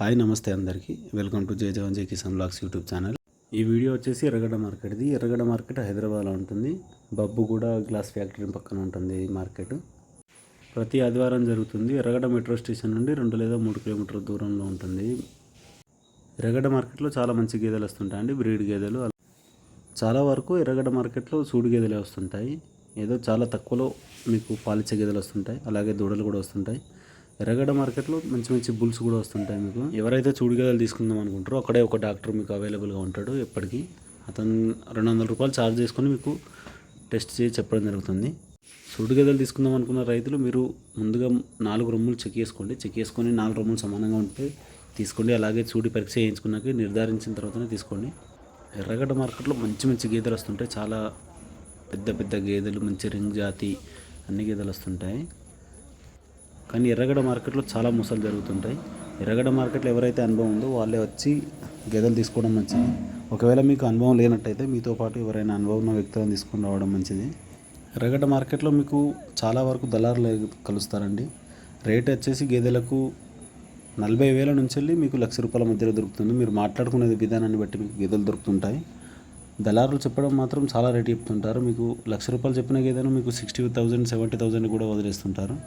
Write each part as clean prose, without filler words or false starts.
Hi నమస్తే అందరికీ welcome to జై జవాన్ జై కిసాన్ బ్లాగ్స్ యూట్యూబ్ ఛానల్. ఈ వీడియో వచ్చేసి ఎర్రగడ్డ మార్కెట్ది. ఎర్రగడ్డ మార్కెట్ హైదరాబాద్లో ఉంటుంది. బబ్బుగూడ గ్లాస్ ఫ్యాక్టరీ పక్కన ఉంటుంది ఈ మార్కెట్. ప్రతి ఆదివారం జరుగుతుంది. ఎర్రగడ్డ మెట్రో స్టేషన్ నుండి 2 లేదా 3 కిలోమీటర్ల దూరంలో ఉంటుంది. ఎర్రగడ్డ మార్కెట్లో చాలా మంచి గేదెలు వస్తుంటాయండి, బ్రీడ్ గేదెలు. చాలా వరకు ఎర్రగడ్డ మార్కెట్లో సూడి గేదెలే వస్తుంటాయి. ఏదో చాలా తక్కువలో మీకు పాలిచ్చే గేదెలు వస్తుంటాయి, అలాగే దూడలు కూడా వస్తుంటాయి. ఎర్రగడ్డ మార్కెట్లో మంచి మంచి బుల్స్ కూడా వస్తుంటాయి. మీకు ఎవరైతే చూడు గేదెలు తీసుకుందాం అనుకుంటారో అక్కడే ఒక డాక్టర్ మీకు అవైలబుల్గా ఉంటాడు ఎప్పటికీ. అతను 200 రూపాయలు ఛార్జ్ చేసుకొని మీకు టెస్ట్ చేసి చెప్పడం జరుగుతుంది. చూడు గేదెలు తీసుకుందాం అనుకున్న రైతులు మీరు ముందుగా 4 రొమ్ములు చెక్ చేసుకొని 4 రొమ్ములు సమానంగా ఉంటే తీసుకోండి. అలాగే చూడి పరీక్ష చేయించుకున్నాక నిర్ధారించిన తర్వాతనే తీసుకోండి. ఎర్రగడ్డ మార్కెట్లో మంచి మంచి గేదెలు వస్తుంటాయి. చాలా పెద్ద పెద్ద గేదెలు, మంచి రింగ్ జాతి అన్ని గేదెలు వస్తుంటాయి. కానీ ఎర్రగడ్డ మార్కెట్లో చాలా మోసాలు జరుగుతుంటాయి. ఎర్రగడ్డ మార్కెట్లో ఎవరైతే అనుభవం ఉందో వాళ్ళే వచ్చి గేదెలు తీసుకోవడం మంచిది. ఒకవేళ మీకు అనుభవం లేనట్టయితే మీతో పాటు ఎవరైనా అనుభవం ఉన్న వ్యక్తులను తీసుకొని రావడం మంచిది. ఎర్రగడ్డ మార్కెట్లో మీకు చాలా వరకు దళారులు కలుస్తారండి. రేట్ వచ్చేసి గేదెలకు 40,000 నుంచి వెళ్ళి మీకు ₹1,00,000 మధ్యలో దొరుకుతుంది. మీరు మాట్లాడుకునే విధానాన్ని బట్టి మీకు గేదెలు దొరుకుతుంటాయి. దళారులు చెప్పడం మాత్రం చాలా రేటు చెప్తుంటారు. మీకు ₹1,00,000 చెప్పిన గేదెను మీకు 60,000 70,000 కూడా వదిలేస్తుంటారు.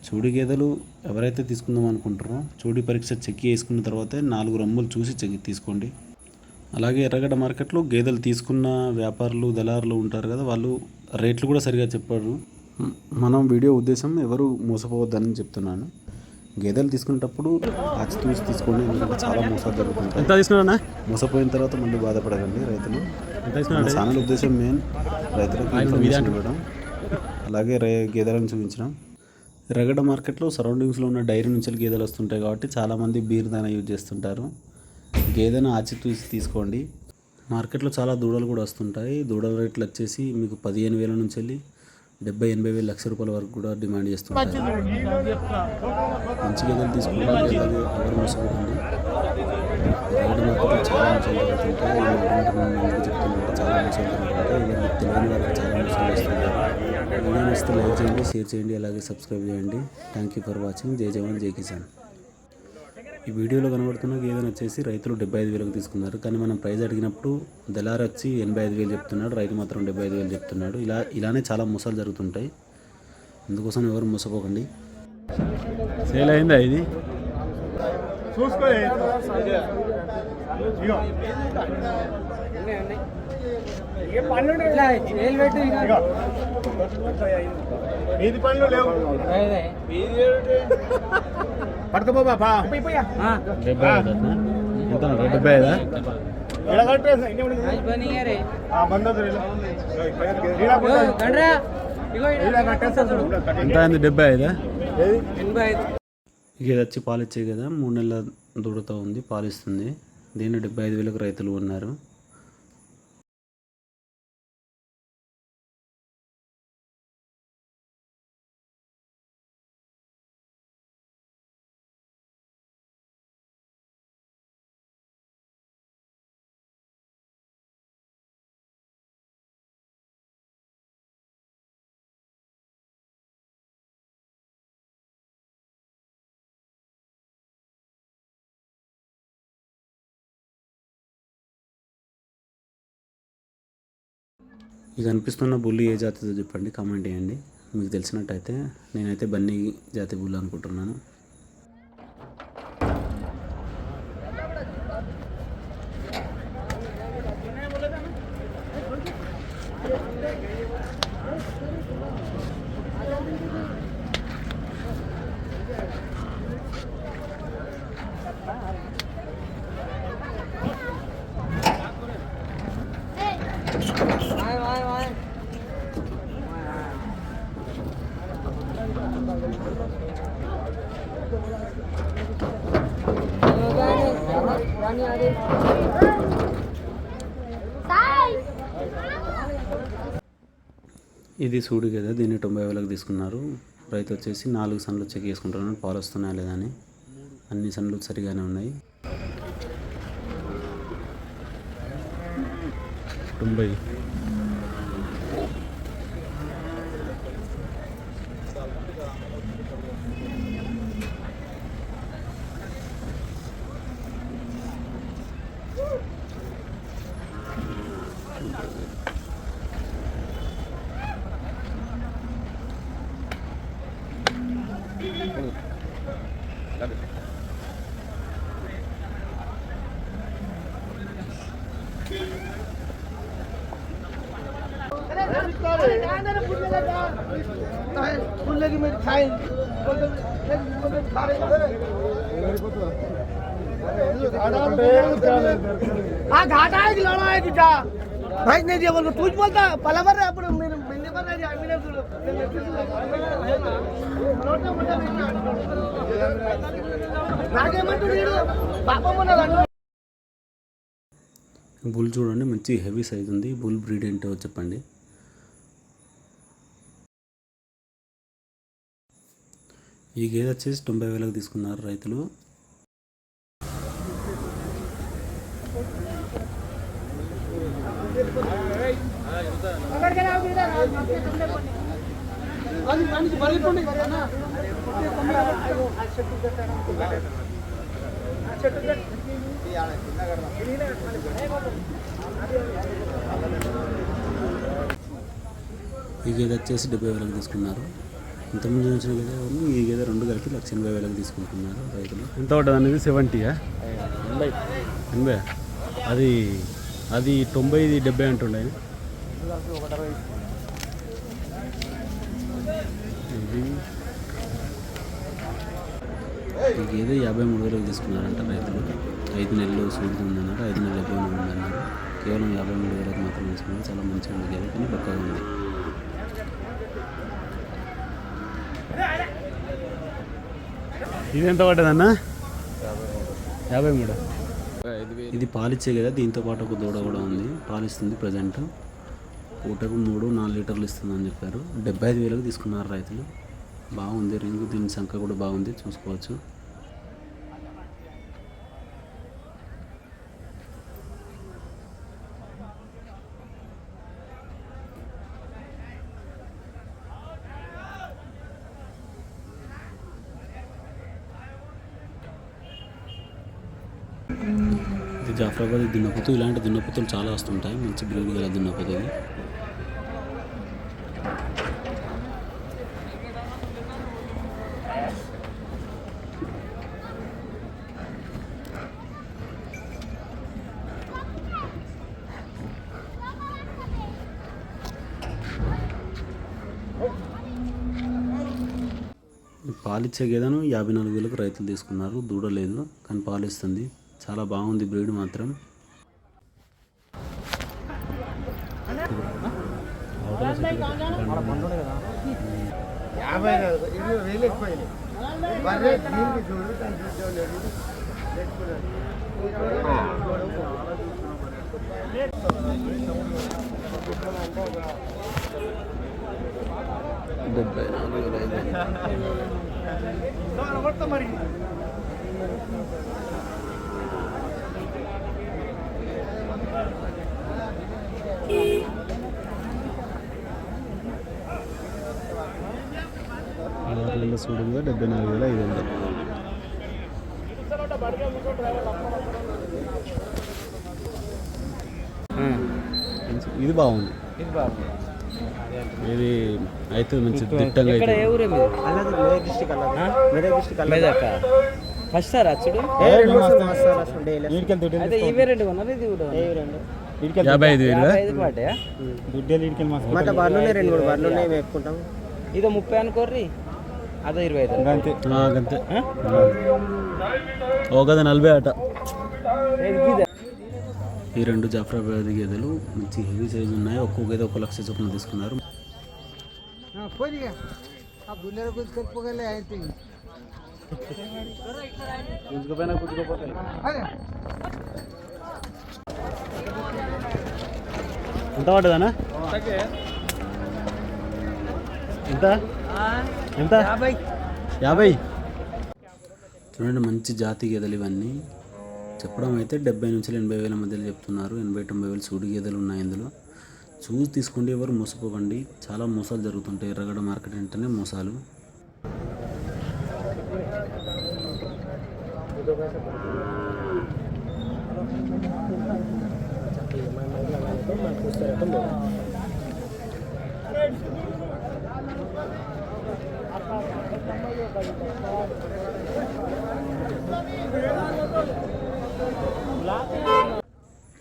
చూడి గేదెలు ఎవరైతే తీసుకుందాం అనుకుంటారో చూడి పరీక్ష చెక్ చేసుకున్న తర్వాతే 4 రొమ్ములు చూసి తీసుకోండి. అలాగే ఎర్రగడ్డ మార్కెట్లో గేదెలు తీసుకున్న వ్యాపారులు, దళారులు ఉంటారు కదా, వాళ్ళు రేట్లు కూడా సరిగా చెప్పారు. మనం వీడియో ఉద్దేశం ఎవరు మోసపోవద్దని చెప్తున్నాను. గేదెలు తీసుకునేటప్పుడు ఆచితూచి తీసుకోండి, ఎందుకంటే చాలా మోసాలు జరుగుతుంటాయి. మోసపోయిన తర్వాత మళ్ళీ బాధపడకండి రైతులు. ఛానల్ ఉద్దేశం మెయిన్ రైతులకు ఇన్ఫర్మేషన్ ఇవ్వడం, అలాగే గేదెలను చూపించడం. ఎర్రగడ్డ మార్కెట్లో సరౌండింగ్స్లో ఉన్న డైరీ నుంచి గేదెలు వస్తుంటాయి కాబట్టి చాలామంది బీర్ దానా యూజ్ చేస్తుంటారు. గేదెను ఆచితూచి తీసుకోండి. మార్కెట్లో చాలా దూడలు కూడా వస్తుంటాయి. దూడల రేట్లు వచ్చేసి మీకు 15,000 నుంచి వెళ్ళి 70,000-80,000 ₹1,00,000 వరకు కూడా డిమాండ్ చేస్తుంటారు. మంచి గేదెలు తీసుకోండి, అలాగే ఎవరు మోసపోకండి. ఎర్రగడ్డ మార్కెట్లో చాలా మోసాలు జరుగుతుంటాయి. చెప్తుంటే చాలా మోసాలు జరుగుతుంటాయి. ఇలా తెలియని వారికి చాలా మోసాలు చేస్తుంటారు. వీడియో నచ్చితే లైక్ చేయండి, షేర్ చేయండి, అలాగే సబ్స్క్రైబ్ చేయండి. Thank you for watching. జై జవాన్ జై కిసాన్. ఈ వీడియోలో కనబడుతున్న గేదెను వచ్చేసి రైతులు 75,000 తీసుకున్నారు. కానీ మనం ప్రైజ్ అడిగినప్పుడు దళారు వచ్చి 85,000 చెప్తున్నాడు, రైతు మాత్రం 75,000 చెప్తున్నాడు. ఇలానే చాలా మోసాలు జరుగుతుంటాయి. అందుకోసం ఎవరు మోసపోకండి. సేల్ అయిందా ఇది? మీది పనులు లేవు పడక బాబా ఎంత అయింది? 75. ఇక ఇది వచ్చి పాలిచ్చే కదా, 3 నెలల దూడతో ఉంది, పాలిస్తుంది. దీన్ని 75,000 రైతులు ఉన్నారు. ఇక కనిపిస్తున్న బుల్లి ఏ జాతితో చెప్పండి, కామెంట్ చేయండి. మీకు తెలిసినట్టయితే. నేనైతే బన్నీ జాతి బుల్లి అనుకుంటున్నాను. ఇది సూడి కదా, దీన్ని 90,000 తీసుకున్నారు. రైతు వచ్చేసి 4 సన్లు చెక్ చేసుకుంటున్నాను, పాలు వస్తున్నాయా లేదా అని. అన్ని సన్లు సరిగానే ఉన్నాయి. 90. घाटा है कि लड़ा है कि क्या भाई नहीं दिया बोल तू बोलता पहला बार अपन मेरे मिलने पर नहीं आई मैंने నాకే మట్టు నీడు పాపం ఉన్నదండి. బుల్ చూడండి మంచి హెవీ సైజ్ ఉంది. బుల్ బ్రీడ్ ఏంటో చెప్పండి. ఈ గేదె వచ్చేసి 90,000కి తీసుకున్నారు రైతులు. ఈ గేదె వచ్చేసి 70,000కి తీసుకున్నారు. ఇంతకుముందు చూసిన గేదె ఈ గేదె 2 కలిపి 180,000కి తీసుకుంటున్నారు రైతులు. ఎంత పడ్డది అనేది 70 80 అది 90 ఇది 70 అంటుండే. ఇది ఈ గేదె 53,000కి తీసుకున్నారంట రైతులు. 5 నెలలు సూదుతుందన్నారు. 5 నెలలు ఎక్కువ ఉందన్నారు. కేవలం 53,000కి మాత్రం తీసుకున్నారు. చాలా మంచిగా ఉంది గేదె, కానీ పక్కగా ఉంది. ఇది ఎంత పడ్డదన్న? 53. ఇది పాలిచ్చే కదా. దీంతో పాటు ఒక దూడ కూడా ఉంది, పాలిస్తుంది ప్రజెంట్. పూటకు 3-4 లీటర్లు ఇస్తుందని చెప్పారు. 75,000కి తీసుకున్నారు రైతులు. బాగుంది రింగు, దీని సంఖ్య కూడా బాగుంది, చూసుకోవచ్చు. ఇది జాఫరాబాద్ దున్నపోతు. ఇలాంటి దున్నపోతులు చాలా వస్తుంటాయి. మంచి బ్రీడ్ గల దున్నపోతు ఇది. పాలిచ్చే గేదెను 54,000కు రైతులు తీసుకున్నారు. దూడ లేదు కానీ పాలిస్తుంది. చాలా బాగుంది బ్రీడ్ మాత్రం. మరి చూడంగా 74,500. ఇది బాగుంది. ఇది అయితే మంచి దిట్టంగా ఫస్ట్ సార్ అచ్చుడు 55,000. ఇదో 30 అనుకోర్రి, అదో 25. ఓ కదా 40 అట. ఈ 2 జాఫరాబాద్ గేదెలు మంచి హెవీ సైజు ఉన్నాయి. ఒక్కో గేదె 1 లక్ష చొప్పున తీసుకున్నారు. ఎంత పడ్డదనా? ఎంత ఎంత 50. చూడండి మంచి జాతి గేదెలు ఇవన్నీ. చెప్పడం అయితే 70 నుంచి 80,000 మధ్యలో చెప్తున్నారు. 80-90,000 సూడి గేదెలు ఉన్నాయి ఇందులో. చూసి తీసుకోండి, ఎవరు మోసపోకండి. చాలా మోసాలు జరుగుతుంటాయి. ఎర్రగడ్డ మార్కెట్ అంటేనే మోసాలు.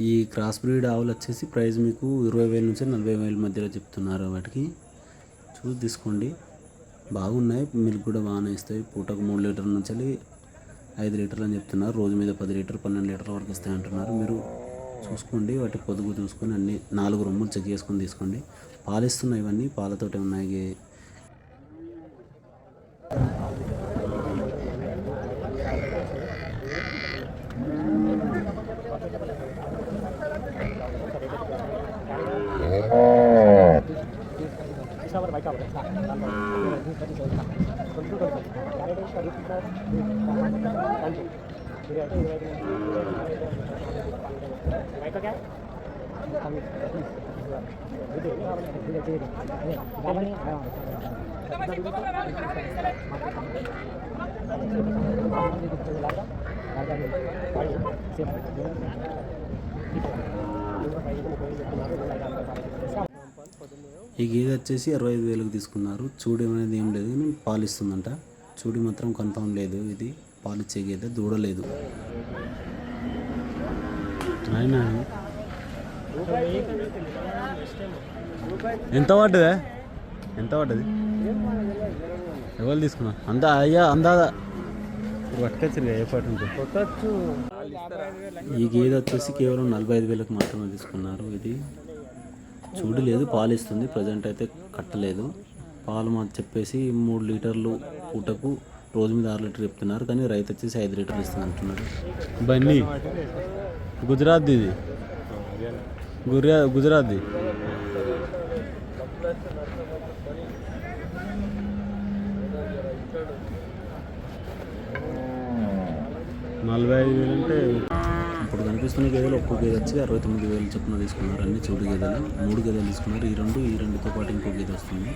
ఈ క్రాస్ బ్రీడ్ ఆవులు వచ్చేసి ప్రైస్ మీకు 20,000 నుంచి 40,000 మధ్యలో చెప్తున్నారు. వాటికి చూసి తీసుకోండి, బాగున్నాయి. మిల్క్ కూడా బాగానే ఇస్తాయి. పూటకు 3 లీటర్ల నుంచి 5 లీటర్లు అని చెప్తున్నారు. రోజు మీద 10 లీటర్ 12 లీటర్ల వరకు ఇస్తాయి అంటున్నారు. మీరు చూసుకోండి, వాటి పొదుగు చూసుకొని అన్ని 4 రొమ్ములు చెక్ చేసుకొని తీసుకోండి. పాలు ఇస్తున్నాయి, ఇవన్నీ పాలతోటే ఉన్నాయి. ఈ గేదె వచ్చేసి 65,000కి తీసుకున్నారు. చూడు అనేది ఏం లేదు కానీ పాలు ఇస్తుందంట. చూడు మాత్రం కన్ఫామ్ లేదు, ఇది పాలు ఇచ్చే గేదె, దూడలేదు. అయినా ఎంత పడ్డదా? ఎంత పడ్డది? ఎవరు తీసుకున్నా? అందా అయ్యా అందాదా పట్టుకొచ్చారు ఏ పాటు ఉంటే. ఈ గేదె వచ్చేసి కేవలం 45,000కి మాత్రమే తీసుకున్నారు. ఇది చూడు లేదు, పాలు ఇస్తుంది. ప్రజెంట్ అయితే కట్టలేదు. పాలు మాకు చెప్పేసి 3 లీటర్లు పూటకు, రోజు మీద 6 లీటర్లు చెప్తున్నారు. కానీ రైతు వచ్చేసి 5 లీటర్లు ఇస్తుంది అంటున్నాడు. బన్నీ గుజరాత్, ఇది గుజరాత్. 45,000 అంటే ఇప్పుడు కనిపిస్తున్న గేదెలు ఒక్కో గేదె వచ్చి 69,000 చొప్పున తీసుకున్నారు. అన్ని చూడు గేదెలు 3 గేదెలు తీసుకున్నారు. ఈ రెండుతో పాటు ఇంకో గేదె వస్తుంది.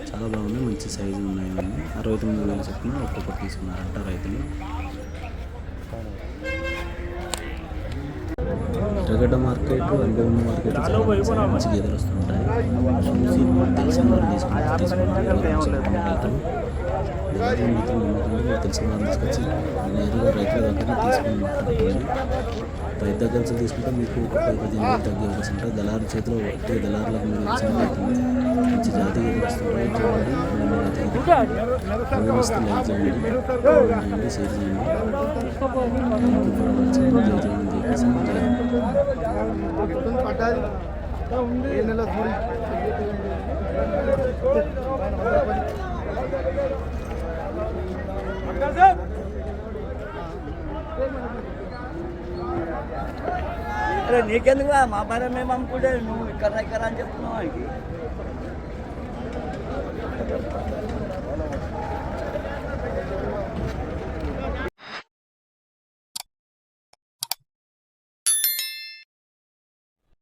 చాలా బాగున్నాయి, మంచి సైజు ఉన్నాయి. ఇవన్నీ 69,000 చొప్పున ఒక్కొక్కటి తీసుకున్నారంట రైతులు. ఎర్రగడ్డ మార్కెట్, అనుభవం మార్కెట్ చాలా మంచి గేదెలు వస్తుంటాయి. చూసి తెలిసిన వాళ్ళు తీసుకుంటారు. రైతులు తెలిసిన వాళ్ళు తీసుకొచ్చి నేరుగా రైతుల దగ్గర తీసుకొని మాట్లాడుకోవాలి. రైతు దగ్గర నుంచి తీసుకుంటే మీకు ఒక 10-15 తగ్గే అవకాశం ఉంటుంది. దళారు చేతిలో ఒట్టి దళారులకు మీరు ఇచ్చిన మంచి జాతి గేదెలు వస్తుంటాయి. చూడండి, లైక్ చేయండి, షేర్ చేయండి. అరే నీకెందుకు మా పని మేము అమ్ముకుంటే నువ్వు ఇక్కడ అని చెప్తున్నావు.